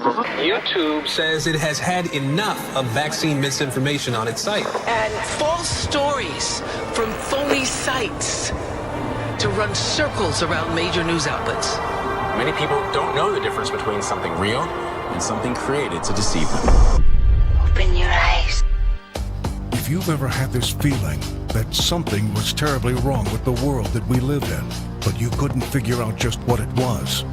YouTube says it has had enough of vaccine misinformation on its site. And false stories from phony sites to run circles around major news outlets. Many people don't know the difference between something real and something created to deceive them. Open your eyes. If you've ever had this feeling that something was terribly wrong with the world that we live in, but you couldn't figure out just what it was,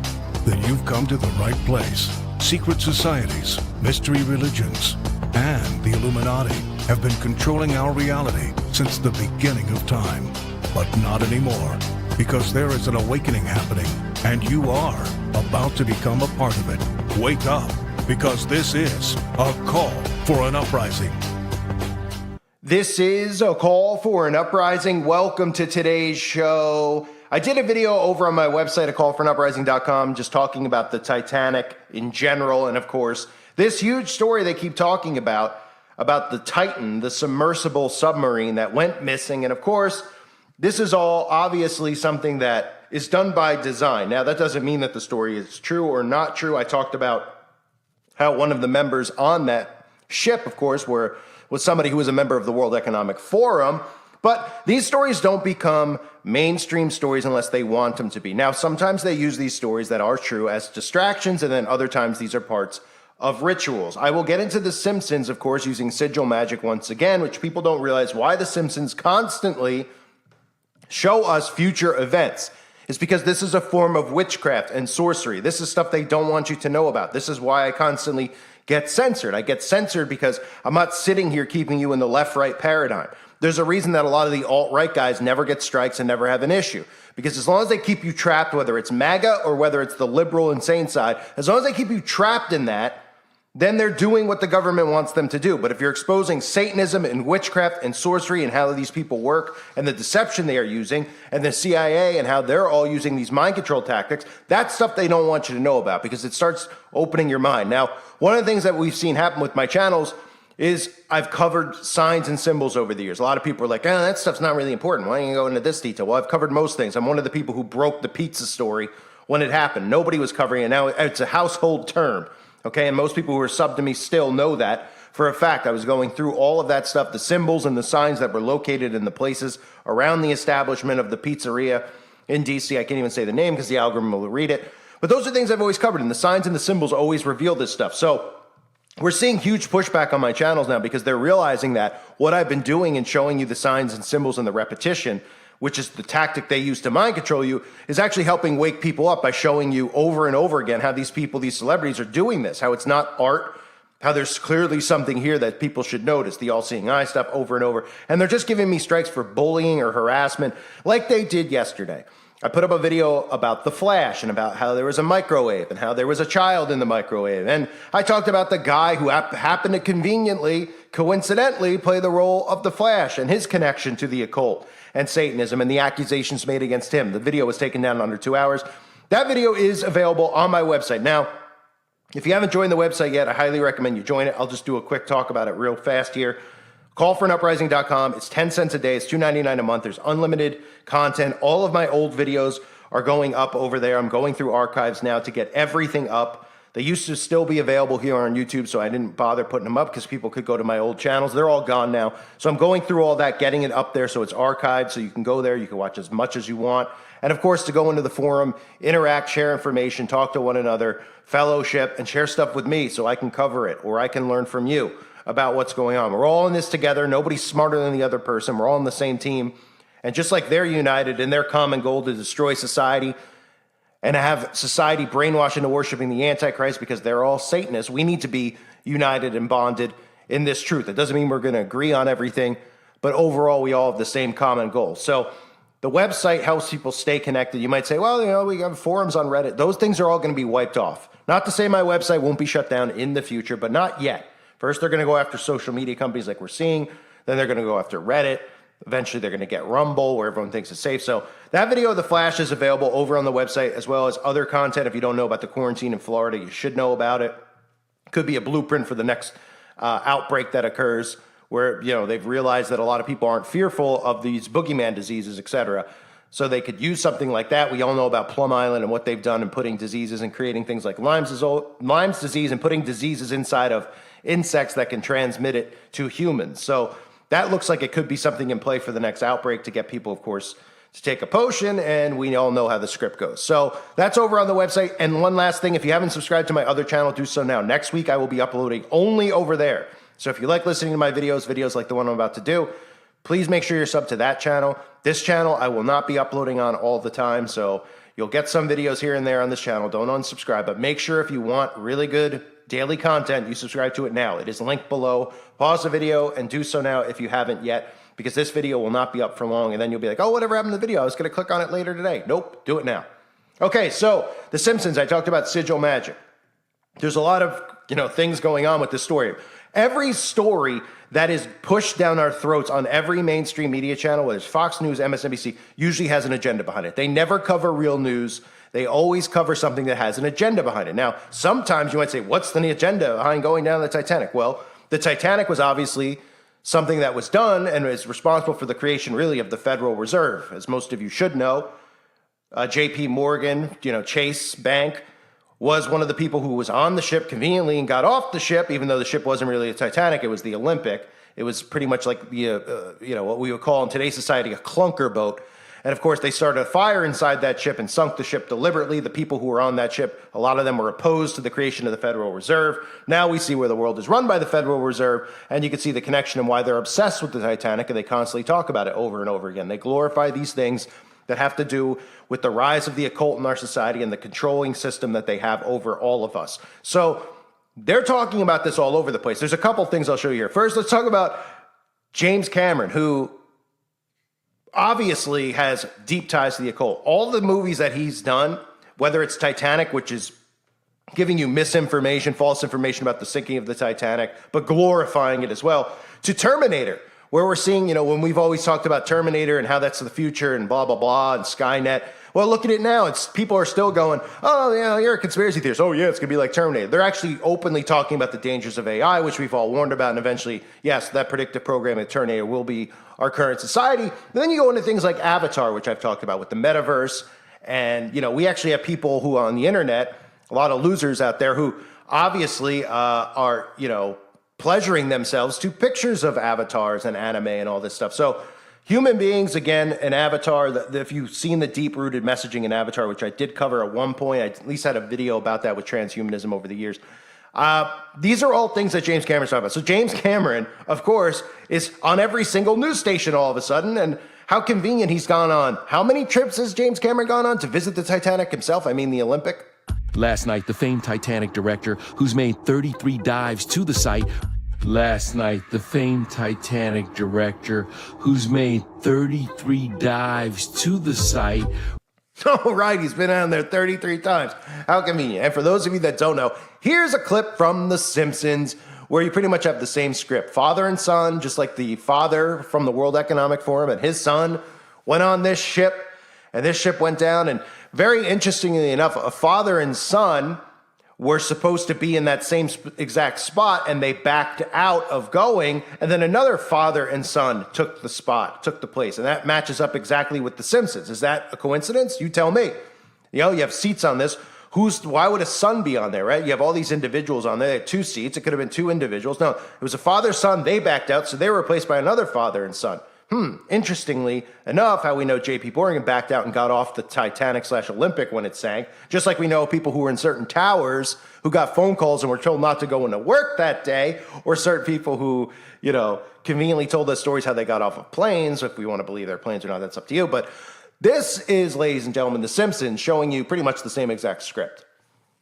then you've come to the right place. Secret societies, mystery religions, and the Illuminati have been controlling our reality since the beginning of time. But not anymore, because there is an awakening happening, and you are about to become a part of it. Wake up, because this is a call for an uprising. This is a call for an uprising. Welcome to today's show. I did a video over on my website, acallforanuprising.com, just talking about the Titanic in general, and of course, this huge story they keep talking about the Titan, the submersible submarine that went missing. And of course, this is all obviously something that is done by design. Now, that doesn't mean that the story is true or not true. I talked about how one of the members on that ship, of course, was somebody who was a member of the World Economic Forum. But these stories don't become mainstream stories unless they want them to be. Now, sometimes they use these stories that are true as distractions, and then other times these are parts of rituals. I will get into the Simpsons, of course, using sigil magic once again, which people don't realize why the Simpsons constantly show us future events. It's because this is a form of witchcraft and sorcery. This is stuff they don't want you to know about. This is why I constantly get censored. I get censored because I'm not sitting here keeping you in the left-right paradigm. There's a reason that a lot of the alt-right guys never get strikes and never have an issue. Because as long as they keep you trapped, whether it's MAGA or whether it's the liberal insane side, as long as they keep you trapped in that, then they're doing what the government wants them to do. But if you're exposing Satanism and witchcraft and sorcery and how these people work and the deception they are using and the CIA and how they're all using these mind control tactics, that's stuff they don't want you to know about because it starts opening your mind. Now, one of the things that we've seen happen with my channels is I've covered signs and symbols over the years. A lot of people are like, that stuff's not really important. Why don't you go into this detail? Well, I've covered most things. I'm one of the people who broke the pizza story when it happened. Nobody was covering it. Now it's a household term, okay? And most people who are sub to me still know that for a fact. I was going through all of that stuff, the symbols and the signs that were located in the places around the establishment of the pizzeria in DC. I can't even say the name because the algorithm will read it. But those are things I've always covered, and the signs and the symbols always reveal this stuff. So we're seeing huge pushback on my channels now because they're realizing that what I've been doing and showing you the signs and symbols and the repetition, which is the tactic they use to mind control you, is actually helping wake people up by showing you over and over again how these people, these celebrities are doing this, how it's not art, how there's clearly something here that people should notice, the all-seeing eye stuff over and over. And they're just giving me strikes for bullying or harassment like they did yesterday. I put up a video about the Flash and about how there was a microwave and how there was a child in the microwave. And I talked about the guy who happened to conveniently, coincidentally, play the role of the Flash and his connection to the occult and Satanism and the accusations made against him. The video was taken down in under 2 hours. That video is available on my website. Now, if you haven't joined the website yet, I highly recommend you join it. I'll just do a quick talk about it real fast here. Callforanuprising.com. It's 10 cents a day. It's $2.99 a month. There's unlimited content. All of my old videos are going up over there. I'm going through archives now to get everything up. They used to still be available here on YouTube, so I didn't bother putting them up because people could go to my old channels. They're all gone now. So I'm going through all that, getting it up there so it's archived, so you can go there. You can watch as much as you want. And of course, to go into the forum, interact, share information, talk to one another, fellowship, and share stuff with me so I can cover it or I can learn from you about what's going on. We're all in this together. Nobody's smarter than the other person. We're all on the same team. And just like they're united in their common goal to destroy society and have society brainwashed into worshiping the Antichrist because they're all Satanists, we need to be united and bonded in this truth. It doesn't mean we're going to agree on everything, but overall we all have the same common goal. So the website helps people stay connected. You might say, well, we have forums on Reddit. Those things are all going to be wiped off. Not to say my website won't be shut down in the future, but not yet. First, they're going to go after social media companies like we're seeing. Then they're going to go after Reddit. Eventually, they're going to get Rumble, where everyone thinks it's safe. So that video of the Flash is available over on the website, as well as other content. If you don't know about the quarantine in Florida, you should know about it. Could be a blueprint for the next outbreak that occurs, where they've realized that a lot of people aren't fearful of these boogeyman diseases, etc. So they could use something like that. We all know about Plum Island and what they've done in putting diseases and creating things like Lyme's disease and putting diseases inside of insects that can transmit it to humans. So that looks like it could be something in play for the next outbreak to get people, of course, to take a potion, and we all know how the script goes. So that's over on the website. And one last thing, if you haven't subscribed to my other channel, do so now. Next week, I will be uploading only over there. So if you like listening to my videos like the one I'm about to do, please make sure you're subbed to that channel. This channel, I will not be uploading on all the time, so you'll get some videos here and there on this channel. Don't unsubscribe, but make sure if you want really good daily content, you subscribe to it now. It is linked below. Pause the video and do so now if you haven't yet, because this video will not be up for long, and then you'll be like, oh, whatever happened to the video? I was going to click on it later today. Nope, do it now. Okay, so The Simpsons, I talked about sigil magic. There's a lot of, things going on with this story. Every story that is pushed down our throats on every mainstream media channel, whether it's Fox News, MSNBC, usually has an agenda behind it. They never cover real news. They always cover something that has an agenda behind it. Now, sometimes you might say, what's the agenda behind going down the Titanic? Well, the Titanic was obviously something that was done and is responsible for the creation, really, of the Federal Reserve. As most of you should know, J.P. Morgan, Chase Bank, was one of the people who was on the ship conveniently and got off the ship, even though the ship wasn't really a Titanic, it was the Olympic. It was pretty much like the, what we would call in today's society a clunker boat. And of course, they started a fire inside that ship and sunk the ship deliberately. The people who were on that ship, a lot of them were opposed to the creation of the Federal Reserve. Now we see where the world is run by the Federal Reserve, and you can see the connection and why they're obsessed with the Titanic, and they constantly talk about it over and over again. They glorify these things that have to do with the rise of the occult in our society and the controlling system that they have over all of us. So they're talking about this all over the place. There's a couple things I'll show you here. First, let's talk about James Cameron, who obviously has deep ties to the occult. All the movies that he's done, whether it's Titanic, which is giving you misinformation, false information about the sinking of the Titanic, but glorifying it as well, to Terminator, where we're seeing, when we've always talked about Terminator and how that's the future and blah, blah, blah, and Skynet. Well, look at it now. People are still going, oh, you're a conspiracy theorist. Oh, yeah, it's going to be like Terminator. They're actually openly talking about the dangers of AI, which we've all warned about. And eventually, yes, that predictive programming of Terminator will be our current society. And then you go into things like Avatar, which I've talked about with the metaverse. And, we actually have people who on the internet, a lot of losers out there who obviously are, pleasuring themselves to pictures of avatars and anime and all this stuff. So human beings, again, an avatar, if you've seen the deep-rooted messaging in Avatar, which I did cover at one point, I at least had a video about that with transhumanism over the years. These are all things that James Cameron's talking about. So James Cameron, of course, is on every single news station all of a sudden, and how convenient he's gone on. How many trips has James Cameron gone on to visit the Titanic himself? I mean the Olympic? Last night, the famed Titanic director, who's made 33 dives to the site. Last night, the famed Titanic director, who's made 33 dives to the site. Oh, right, he's been on there 33 times. How convenient. And for those of you that don't know, here's a clip from The Simpsons where you pretty much have the same script. Father and son, just like the father from the World Economic Forum and his son went on this ship, and this ship went down. And very interestingly enough, a father and son were supposed to be in that same exact spot, and they backed out of going, and then another father and son took the place, and that matches up exactly with The Simpsons. Is that a coincidence? You tell me. You have seats on this. Why would a son be on there, right? You have all these individuals on there. They had 2 seats. It could have been 2 individuals. No, it was a father-son. They backed out, so they were replaced by another father and son. Interestingly enough, how we know J.P. Morgan backed out and got off the Titanic/Olympic when it sank, just like we know people who were in certain towers who got phone calls and were told not to go into work that day, or certain people who, conveniently told us stories how they got off of planes. If we want to believe their planes or not, that's up to you. But this is, ladies and gentlemen, The Simpsons, showing you pretty much the same exact script.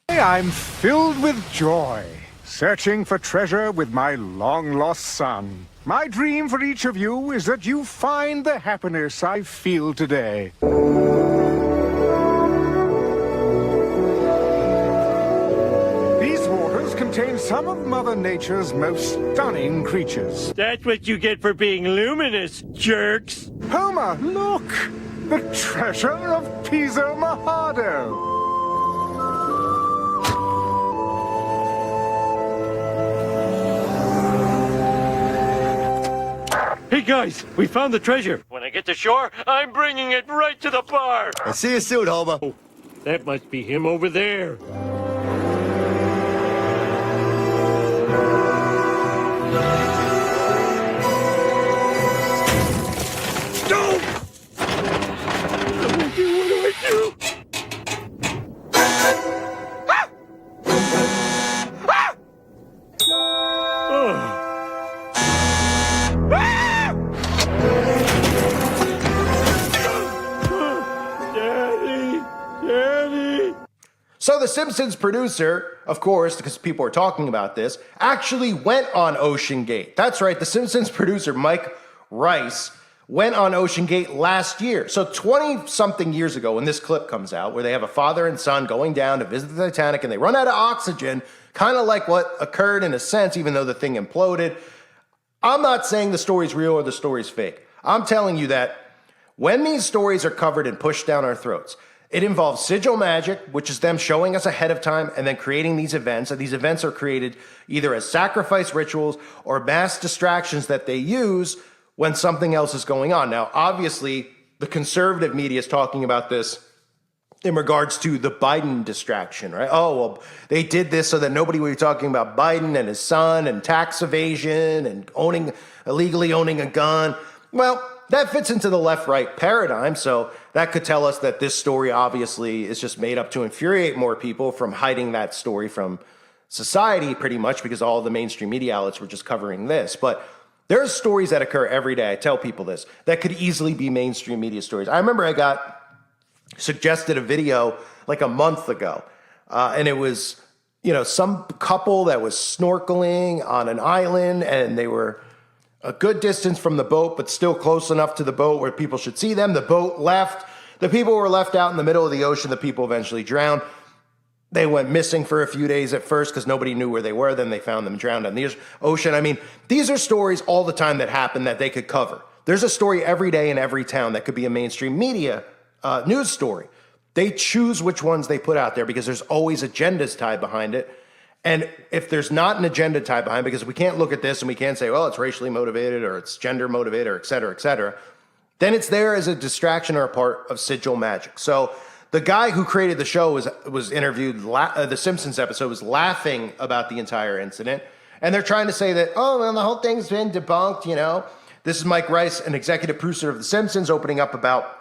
I'm filled with joy, searching for treasure with my long-lost son. My dream for each of you is that you find the happiness I feel today. These waters contain some of Mother Nature's most stunning creatures. That's what you get for being luminous, jerks! Homer, look! The treasure of Piso Mojado! Hey guys, we found the treasure. Wanna it to shore, I'm bringing it right to the bar. I'll see you soon, Homer. Oh, that must be him over there. No! What do I do? So the Simpsons producer, of course, because people are talking about this, actually went on Ocean Gate. That's right, the Simpsons producer, Mike Rice, went on Ocean Gate last year. So 20-something years ago when this clip comes out, where they have a father and son going down to visit the Titanic and they run out of oxygen, kind of like what occurred in a sense, even though the thing imploded. I'm not saying the story's real or the story's fake. I'm telling you that when these stories are covered and pushed down our throats, it involves sigil magic, which is them showing us ahead of time and then creating these events. And these events are created either as sacrifice rituals or mass distractions that they use when something else is going on. Now, obviously, the conservative media is talking about this in regards to the Biden distraction, right? Oh, well, they did this so that nobody would be talking about Biden and his son and tax evasion and illegally owning a gun. Well, that fits into the left-right paradigm, so that could tell us that this story obviously is just made up to infuriate more people from hiding that story from society pretty much because all the mainstream media outlets were just covering this. But there's stories that occur every day, I tell people this, that could easily be mainstream media stories. I remember I got suggested a video like a month ago, and it was, some couple that was snorkeling on an island, and they were a good distance from the boat, but still close enough to the boat where people should see them. The boat left. The people were left out in the middle of the ocean. The people eventually drowned. They went missing for a few days at first because nobody knew where they were. Then they found them drowned in the ocean. I mean, these are stories all the time that happen that they could cover. There's a story every day in every town that could be a mainstream media news story. They choose which ones they put out there because there's always agendas tied behind it. And if there's not an agenda tied behind, because we can't look at this and we can't say, well, it's racially motivated or it's gender motivated or et cetera, then it's there as a distraction or a part of sigil magic. So the guy who created the show was interviewed, the Simpsons episode was laughing about the entire incident. And they're trying to say that, oh, well, the whole thing's been debunked, This is Mike Rice, an executive producer of The Simpsons, opening up about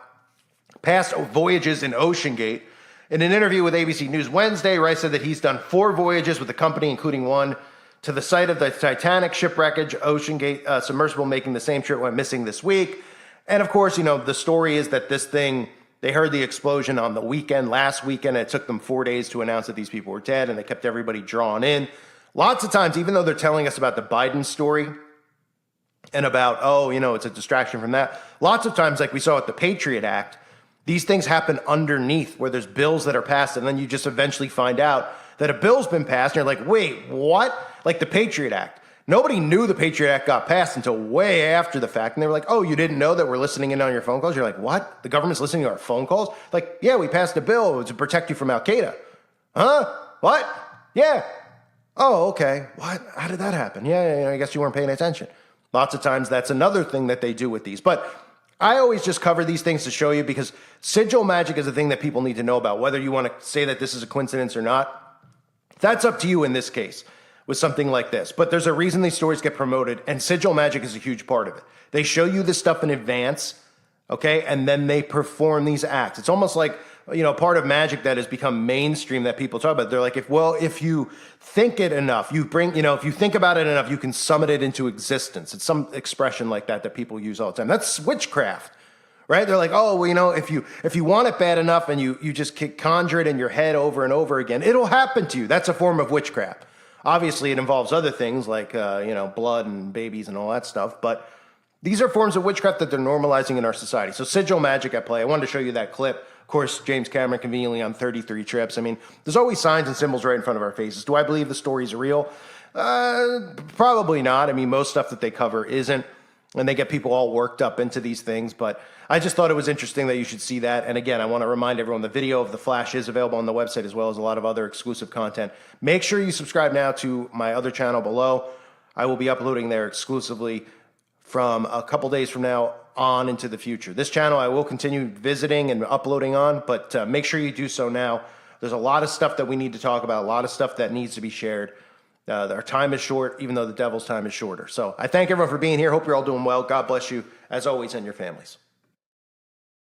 past voyages in Ocean Gate. In an interview with ABC News Wednesday, Rice said that he's done 4 voyages with the company, including one to the site of the Titanic shipwreckage. Ocean Gate submersible making the same trip went missing this week. And of course, the story is that this thing, they heard the explosion on the last weekend, and it took them 4 days to announce that these people were dead, and they kept everybody drawn in. Lots of times, even though they're telling us about the Biden story and about, it's a distraction from that, lots of times, like we saw with the Patriot Act, these things happen underneath where there's bills that are passed, and then you just eventually find out that a bill's been passed, and you're like, wait, what? Like the Patriot Act. Nobody knew the Patriot Act got passed until way after the fact, and they were like, oh, you didn't know that we're listening in on your phone calls? You're like, what? The government's listening to our phone calls? Like, yeah, we passed a bill to protect you from Al-Qaeda. Huh? What? Yeah. Oh, okay. What? How did that happen? Yeah, I guess you weren't paying attention. Lots of times that's another thing that they do with these. But I always just cover these things to show you because sigil magic is a thing that people need to know about. Whether you want to say that this is a coincidence or not, that's up to you in this case with something like this. But there's a reason these stories get promoted, and sigil magic is a huge part of it. They show you this stuff in advance, okay, and then they perform these acts. It's almost like, part of magic that has become mainstream that people talk about. They're like, if you think it enough, if you think about it enough, you can summon it into existence. It's some expression like that people use all the time. That's witchcraft, right? They're like, oh, well, if you want it bad enough and you just conjure it in your head over and over again, it'll happen to you. That's a form of witchcraft. Obviously, it involves other things like, blood and babies and all that stuff. But these are forms of witchcraft that they're normalizing in our society. So sigil magic at play. I wanted to show you that clip. Of course, James Cameron conveniently on 33 trips. I mean, there's always signs and symbols right in front of our faces. Do I believe the stories are real? Probably not. I mean, most stuff that they cover isn't. And they get people all worked up into these things. But I just thought it was interesting that you should see that. And again, I want to remind everyone the video of The Flash is available on the website as well as a lot of other exclusive content. Make sure you subscribe now to my other channel below. I will be uploading there exclusively from a couple days from now on into the future. This channel I will continue visiting and uploading on, but make sure you do so now. There's a lot of stuff that we need to talk about, a lot of stuff that needs to be shared. Our time is short, even though the devil's time is shorter. So I thank everyone for being here. Hope you're all doing well. God bless you, as always, and your families.